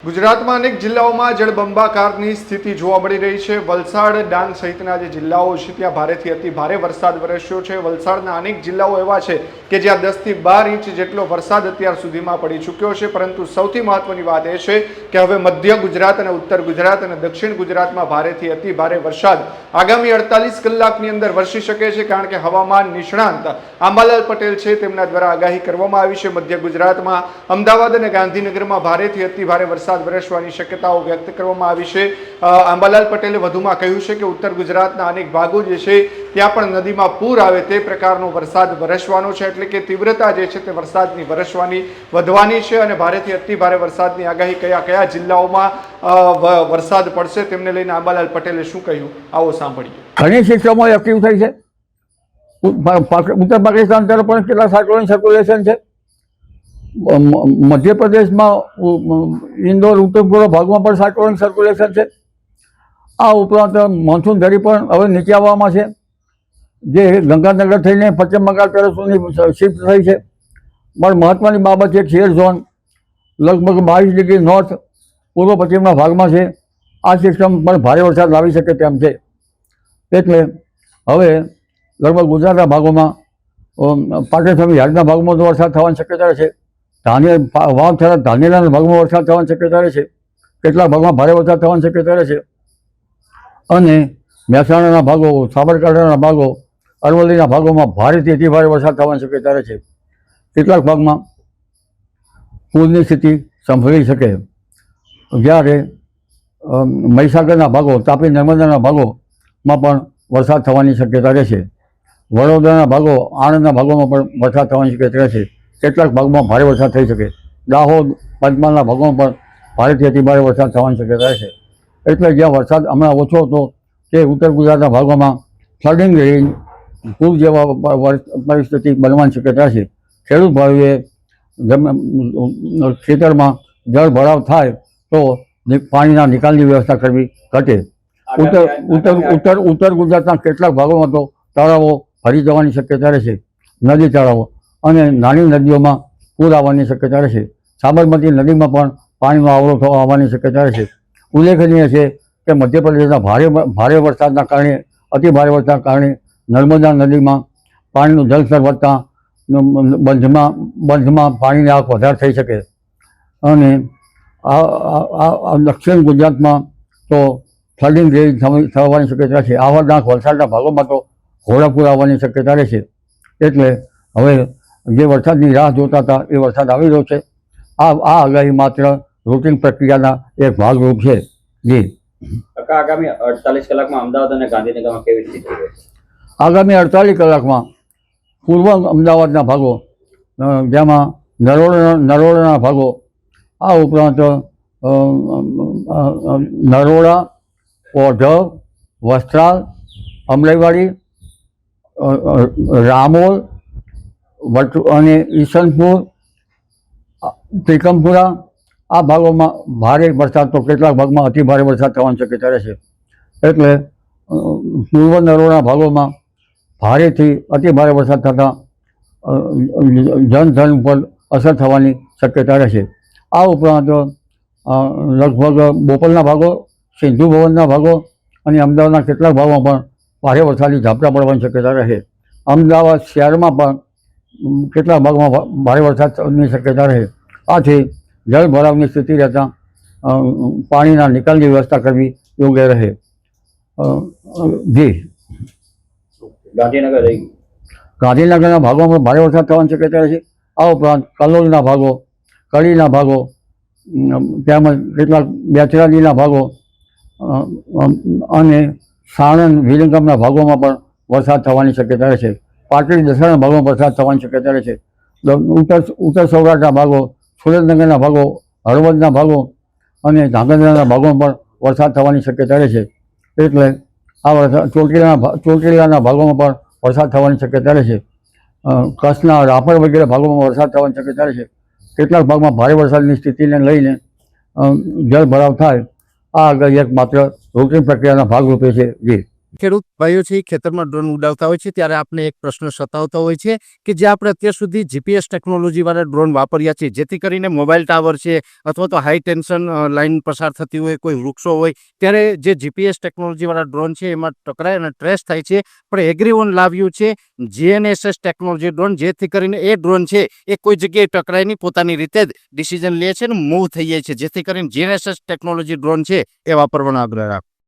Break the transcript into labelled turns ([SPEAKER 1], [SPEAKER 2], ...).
[SPEAKER 1] ગુજરાતમાં અનેક જિલ્લાઓમાં જળબંબાકારની સ્થિતિ જોવા મળી રહી છે। વલસાડ, ડાંગ સહિતના જે જિલ્લાઓ છે ત્યાં ભારેથી અતિ ભારે વરસાદ વરસ્યો છે। વલસાડના અનેક જિલ્લાઓ એવા છે કે જ્યાં 10 થી 12 ઇંચ જેટલો વરસાદ અત્યાર સુધીમાં પડી ચૂક્યો છે। પરંતુ સૌથી મહત્વની વાત એ છે કે હવે મધ્ય ગુજરાત અને ઉત્તર ગુજરાત અને દક્ષિણ ગુજરાતમાં ભારેથી અતિ ભારે વરસાદ આગામી 48 કલાકની અંદર વરસી શકે છે, કારણ કે હવામાન નિષ્ણાંત આંબાલાલ પટેલ છે તેમના દ્વારા આગાહી કરવામાં આવી છે। મધ્ય ગુજરાતમાં અમદાવાદ અને ગાંધીનગરમાં ભારેથી અતિ ભારે વરસાદ વરસવાની શક્યતાઓ વ્યક્ત કરવામાં આવી છે। આંબાલાલ પટેલે વધુમાં કહ્યું છે કે ઉત્તર ગુજરાતના અનેક ભાગો જે છે ત્યાં પણ નદીમાં પૂર આવે તે પ્રકારનો વરસાદ વરસવાનો છે, એટલે કે તીવ્રતા જે છે તે વરસાદની વરસવાની વધવાની છે। અને ભારેથી અતિ ભારે વરસાદની આગાહી કયા કયા જિલ્લાઓમાં વરસાદ પડશે તેમને લઈને આંબાલાલ પટેલે શું કહ્યું, આવો સાંભળીએ।
[SPEAKER 2] ઘણી સિસ્ટમો એક્ટિવ થઈ છે। ઉત્તર પાકિસ્તાન તરફ પણ કેટલા સાયક્લોનિક સર્ક્યુલેશન છે। મધ્યપ્રદેશમાં ઇન્દોર ઉત્તર પૂર્વ ભાગમાં પણ સાયક્લોનિક સર્ક્યુલેશન છે। આ ઉપરાંત મોન્સૂન ધરી પણ હવે નીચે આવવામાં છે, જે ગંગાનગર થઈને પશ્ચિમ બંગાળ તરફ શિફ્ટ થઈ છે। પણ મહત્વની બાબત છે, શેર ઝોન લગભગ 22 ડિગ્રી નોર્થ પૂર્વ પશ્ચિમના ભાગમાં છે। આ સિસ્ટમ પણ ભારે વરસાદ લાવી શકે તેમ છે, એટલે હવે લગભગ ગુજરાતના ભાગોમાં પાટણ સમી યાર્ડના ભાગમાં તો વરસાદ થવાની શક્યતા છે। વાવ થતા ધાનેરાના ભાગમાં વરસાદ થવાની શક્યતા છે। કેટલાક ભાગમાં ભારે વરસાદ થવાની શક્યતા છે, અને મહેસાણાના ભાગો, સાબરકાંઠાના ભાગો, અરવલ્લીના ભાગોમાં ભારેથી અતિ ભારે વરસાદ થવાની શક્યતા છે। કેટલાક ભાગમાં પૂરની સ્થિતિ સંભળાઈ શકે, જ્યારે મહીસાગરના ભાગો, તાપી નર્મદાના ભાગોમાં પણ વરસાદ થવાની શક્યતા રહેશે। વડોદરાના ભાગો, આણંદના ભાગોમાં પણ વરસાદ થવાની શક્યતા રહેશે। કેટલાક ભાગમાં ભારે વરસાદ થઈ શકે। દાહોદ, પંચમહાલના ભાગોમાં પણ ભારેથી અતિ ભારે વરસાદ થવાની શક્યતા રહેશે। એટલે જ્યાં વરસાદ હમણાં ઓછો હતો તે ઉત્તર ગુજરાતના ભાગોમાં ફ્લડિંગ રેન્જ, પૂર જેવા પરિસ્થિતિ બનવાની શક્યતા છે। ખેડૂત ભાઈઓએ ખેતરમાં જળ ભરાવ થાય તો પાણીના નિકાલની વ્યવસ્થા કરવી ઘટે। ઉત્તર ગુજરાતના કેટલાક ભાગોમાં તો તળાવો ભરી જવાની શક્યતા રહેશે, નદી તળાવો, અને નાની નદીઓમાં પૂર આવવાની શક્યતા રહેશે। સાબરમતી નદીમાં પણ પાણીનો આવરો આવવાની શક્યતા રહેશે। ઉલ્લેખનીય છે કે મધ્યપ્રદેશના ભારે વરસાદના કારણે, અતિ ભારે વરસાદના કારણે નર્મદા નદીમાં પાણીનું જળસ્તર વધતા બંધમાં પાણીની આવક વધારે થઈ શકે। અને આ દક્ષિણ ગુજરાતમાં તો ફ્લડિંગ રેન્જ થવાની શક્યતા છે। આવરડાંખ, વલસાડના ભાગોમાં તો ઘોડાપૂર આવવાની શક્યતા રહેશે। એટલે હવે જે વરસાદની રાહ જોતા હતા એ વરસાદ આવી રહ્યો છે। આ આગાહી માત્ર રૂટીન પ્રક્રિયાના એક ભાગરૂપ છે। જી
[SPEAKER 3] આગામી 48 કલાકમાં અમદાવાદ અને ગાંધીનગરમાં કેવી સ્થિતિ રહેશે?
[SPEAKER 2] આગામી 48 કલાકમાં પૂર્વ અમદાવાદના ભાગો, જેમાં નરોડાના ભાગો, આ ઉપરાંત નરોડા, ઓઢવ, વસ્ત્રાલ, અમરાઈવાડી, રામોલ અને ઈસનપુર, ત્રિકમપુરા, આ ભાગોમાં ભારે વરસાદ તો કેટલાક ભાગમાં અતિ ભારે વરસાદ થવાની શક્યતા રહેશે। એટલે પૂર્વ નરોડાના ભાગોમાં ભારેથી અતિ ભારે વરસાદ થતાં જનધન ઉપર અસર થવાની શક્યતા રહેશે। આ ઉપરાંત લગભગ બોપલના ભાગો, સિંધુ ભવનના ભાગો અને અમદાવાદના કેટલાક ભાગોમાં પણ ભારે વરસાદી ઝાપટા પડવાની શક્યતા રહે। અમદાવાદ શહેરમાં પણ કેટલાક ભાગમાં ભારે વરસાદની શક્યતા રહે। આથી જળ ભરાવની સ્થિતિ રહેતાં પાણીના નિકાલની વ્યવસ્થા કરવી યોગ્ય રહે। જી ગાંધીનગરના ભાગોમાં પણ ભારે વરસાદ થવાની શક્યતા રહેશે। આ ઉપરાંત કલોલના ભાગો, કડીના ભાગો, તેમજ કેટલાક બેચરાજીના ભાગો અને સાણંદ, વિરંગામના ભાગોમાં પણ વરસાદ થવાની શક્યતા રહેશે। પાટડી, દસાના ભાગોમાં વરસાદ થવાની શક્યતા રહેશે। ઉત્તર સૌરાષ્ટ્રના ભાગો, સુરેન્દ્રનગરના ભાગો, હળવદના ભાગો અને ધાંગધ્રાના ભાગોમાં પણ વરસાદ થવાની શક્યતા રહેશે। એટલે આ વરસાદ ચોટીલાના ભાગોમાં પણ વરસાદ થવાની શક્યતા રહેશે। કચ્છના રાપર વગેરે ભાગોમાં વરસાદ થવાની શક્યતા રહેશે। કેટલાક ભાગમાં ભારે વરસાદની સ્થિતિને લઈને જળ ભરાવ થાય। આ આગાહી એક માત્ર રૂટીન પ્રક્રિયાના ભાગરૂપે છે। જી
[SPEAKER 4] ખેડૂત ભાઈઓ છે એ ખેતરમાં ડ્રોન ઉડાવતા હોય છે ત્યારે આપણે એક પ્રશ્ન સતાવતો હોય છે કે જે આપણે અત્યાર સુધી જીપીએસ ટેકનોલોજીવાળા ડ્રોન વાપર્યા છે, જેથી કરીને મોબાઈલ ટાવર છે અથવા તો હાઈ ટેન્શન લાઇન પસાર થતી હોય, કોઈ વૃક્ષો હોય, ત્યારે જે જીપીએસ ટેકનોલોજીવાળા ડ્રોન છે એમાં ટકરાય અને ટ્રેસ થાય છે. પણ એગ્રીઓન લાવ્યું છે જીએનએસએસ ટેકનોલોજી ડ્રોન, જેથી કરીને એ ડ્રોન છે એ કોઈ જગ્યાએ ટકરાય નહીં, પોતાની રીતે જ ડિસિઝન લે છે અને મૂવ થઈ જાય છે, જેથી કરીને જીએનએસએસ ટેકનોલોજી ડ્રોન છે એ વાપરવાનો આગ્રહ રાખો.